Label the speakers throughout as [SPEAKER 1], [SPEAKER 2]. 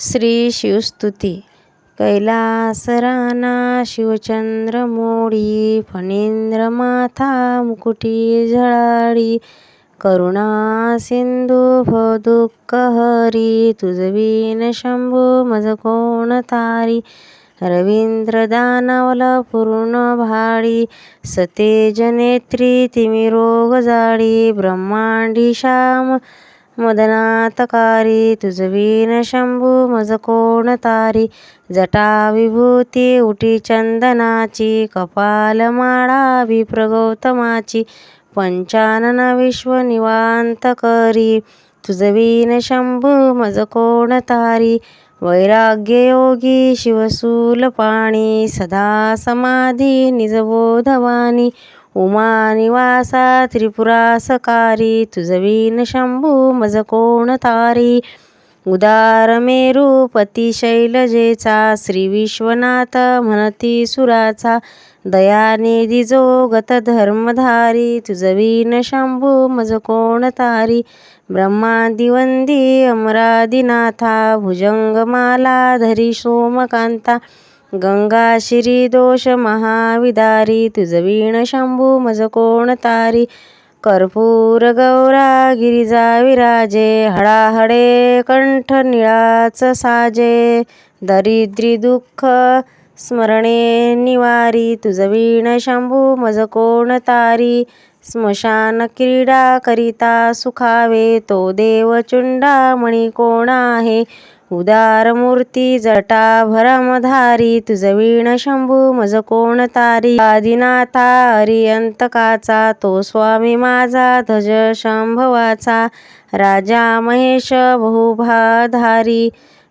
[SPEAKER 1] श्री शिवस्तुती. कैलासराना शिवचंद्र मोडी, फणींद्र माथा मुकुटी झळाळी. करुणा सिंधू दुःख हरी, तुझविन शंभू मज कोण तारी. रवींद्र दानवल पूर्ण भाळी, सतेज नेत्री तिमिरोग जाळी. ब्रह्मांडी श्याम मदनातकारी, तुझविन शंभू मज कोण तारी. जटा विभूती उटी चंदनाची, कपाल माळा विप्र गौतमाची. पंचानन विश्व निवांत करी, तुझविन शंभू मज कोण तारी. वैराग्य योगी शिवशूल पाणी, सदा समाधी निजबोधवानी. उमा निवासा त्रिपुरासकारी, तुझविन शंभू मज कोण तारी. उदार मेरुपती शैलजेचा, श्री विश्वनाथ म्हणती सुराचा. दयानिधी जो गत धर्मधारी, तुझविन शंभू मज कोण तारी. ब्रह्मादि वंदी अमरादिनाथा, भुजंगमाला धरी सोमकांता. गंगा शिरी दोष महाविदारी, तुझविन शंभू मज कोण तारी. कर्पूर गौरा गिरिजा विराजे, हळाहळे कंठ निळाच साजे. दरिद्री दुःख स्मरणे निवारी, तुझविन शंभू मज कोण तारी. स्मशान क्रीडा करिता सुखावे, तो देव चुंडामणी कोण आहे. उदार मूर्ती जटाभरमधारी, तुझविन शंभू मज कोण तारी. आदिनाथा अरियंतकाचा, तो स्वामी माझा ध्वज शंभवाचा. राजा महेश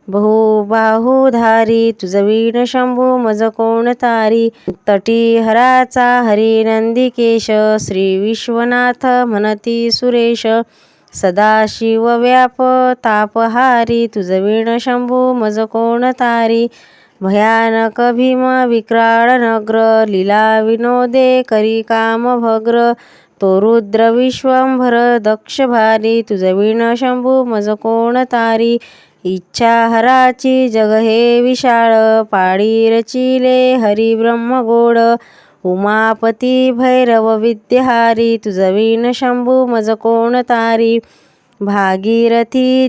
[SPEAKER 1] बहुबाहुधारी, तुझविन शंभू मज कोण तारी. तटी हराचा हरी नंदिकेश, श्री विश्वनाथ म्हणती सुरेश. सदाशिव व्याप तापहारी, तुझविन शंभू मज कोण तारी. भयानक भीम विक्राळ नग्र, लीला विनोदे करी काम भग्र. तो रुद्र विश्वंभर दक्ष भारी, तुझविन शंभू मज कोण तारी. इच्छा हराची जग हे विशाळ, पाळी रचिले हरी ब्रह्म गोड. उमापती भैरव विद्यहारी, तुझविन शंभू मज कोण तारी. भागीरथी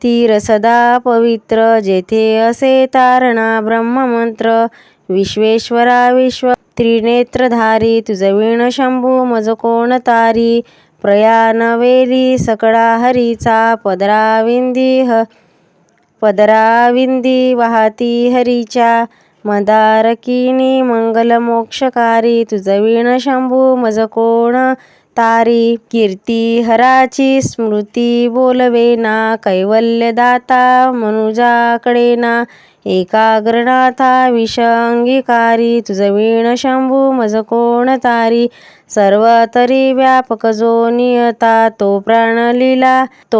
[SPEAKER 1] तीर सदा पवित्र, जेथे असे तारणा ब्रह्ममंत्र. विश्वेश्वरा विश्व त्रिनेत्रधारी, तुझविन शंभू मज कोण तारी. प्रयाण वेली सकळा हरीचा, पदराविंदी वाहती हरीच्या. मंदारकिनी मंगल मोक्षकारी, तुझविन शंभू मज कोण तारी. कीर्ती हराची स्मृती बोलवेना, कैवल्यदाता मनुजाकडेना. एकाग्रनाथा विष अंगीकारी, तुझविन शंभू मज कोण तारी. सर्वतरी व्यापक जो नियता, तो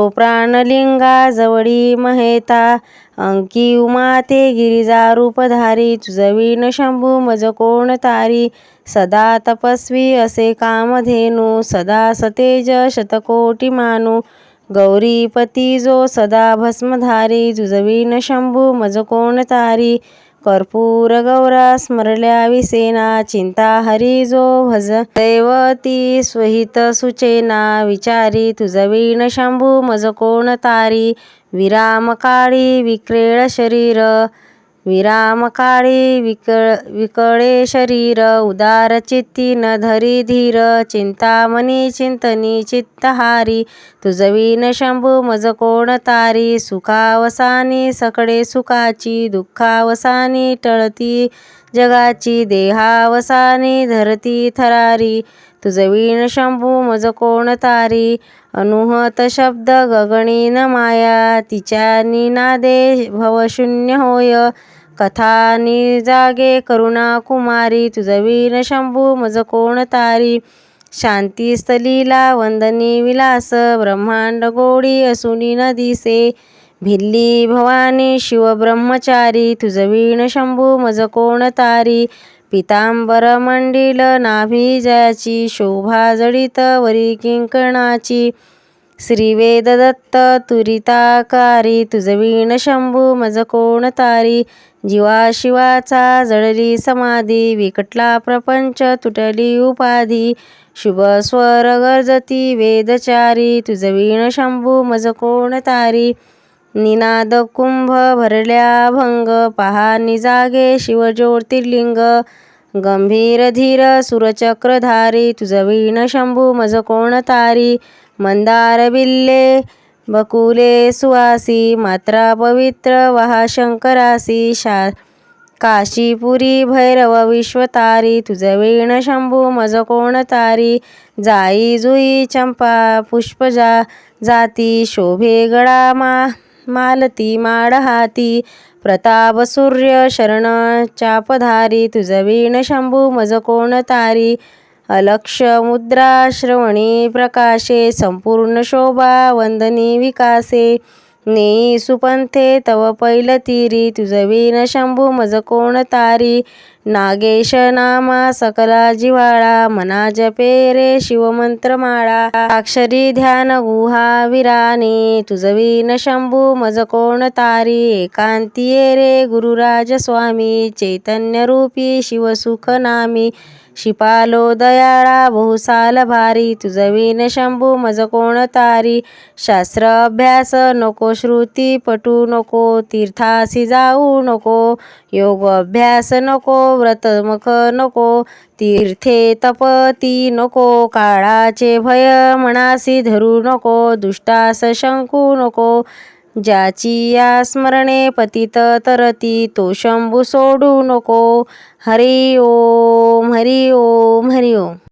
[SPEAKER 1] प्राणलिंगा जवळी महेता. अंकी उमाते गिरिजा रूपधारी, तुझविन शंभू मज कोण तारी. सदा तपस्वी असे कामधेनू, सदा सतेज शतकोटी मानू. गौरीपती जो सदा भस्मधारी, तुझविन शंभू मज कोण तारी. कर्पूर गौरा स्मरल्या विसेना, चिंता हरी जो भज. दैवती स्वहित सुचेना विचारी, तुझविन शंभू मज कोण तारी. विकळे शरीर, उदार चित्ती न धरी धीर. चिंतामणी चिंतनी चित्तहारी, तुझविन शंभू मज कोण तारी. सुखावसानी सकळे सुखाची, दुःखावसानी टळती जगाची. देहावसानी धरती थरारी, तुझविन शंभू मज कोण तारी. अनुहत शब्द गगनी न माया, तिच्या निनादे भवशून्य होय. कथा निजागे करुणा कुमारी, तुझविन शंभू मज कोण तारी. शांती स्थलीला वंदनी विलास, ब्रह्मांड गोडी असुनी न दिसे. भिल्ली भवानी शिव ब्रह्मचारी, तुझविन शंभू मज कोण तारी. पितांबर मंडिल नाभी जयाची, शोभा जडित वरी किंकणाची. श्री वेददत्त तुरिताकारी तुझविण शंभू मज कोण तारी. जीवा शिवाचा जळली समाधी विकटला प्रपंच तुटली उपाधी. शुभ स्वर गर्जती वेदचारी तुझविण शंभू मज कोण तारी. निनाद कुंभ भरल्या भंग पहा निजागे शिवज्योतिर्लिंग. गंभीर धीर सुरचक्रधारी तुझविण शंभू मज कोण तारी. मंदार बिल्ले बकुले सुवासी मात्रा पवित्र वहा शंकरासी. काशीपुरी भैरव विश्वतारी तुझविण शंभू मज कोण तारी. जाई जुई चंपा पुष्पजा जाती शोभे गळा मालती माड हाती. प्रताप सूर्य शरण चापधारी तुझविण शंभू मज कोण तारी. अलक्ष मुद्रा श्रवणी प्रकाशे संपूर्ण शोभा वंदनी विकासे. नेई सुपंथे तव पैलतीरी तुझविण शंभू मज कोण तारी. नागेश नामा सकला जिव्हाळा मना जपे रे शिवमंत्रमाळा. अक्षरी ध्यान गुहा विरानी तुझविण शंभू मज कोण तारी. एकांती ये रे गुरुराज स्वामी चैतन्य रूपी शिवसुख नामी. शिपालो दयाळा बहुसाल भारी तुझविण शंभू मज कोण तारी. शास्त्र अभ्यास नको श्रुती पटू नको तीर्थासी जाऊ नको. योग अभ्यास नको व्रतमुख नको तीर्थे तपती नको. काळाचे भय मनासी धरू नको दुष्टास शंकू नको. ज्याची या स्मरणे पतित तरती तो शंभू सोडू नको. हरि ओम हरि ओम हरि ओम.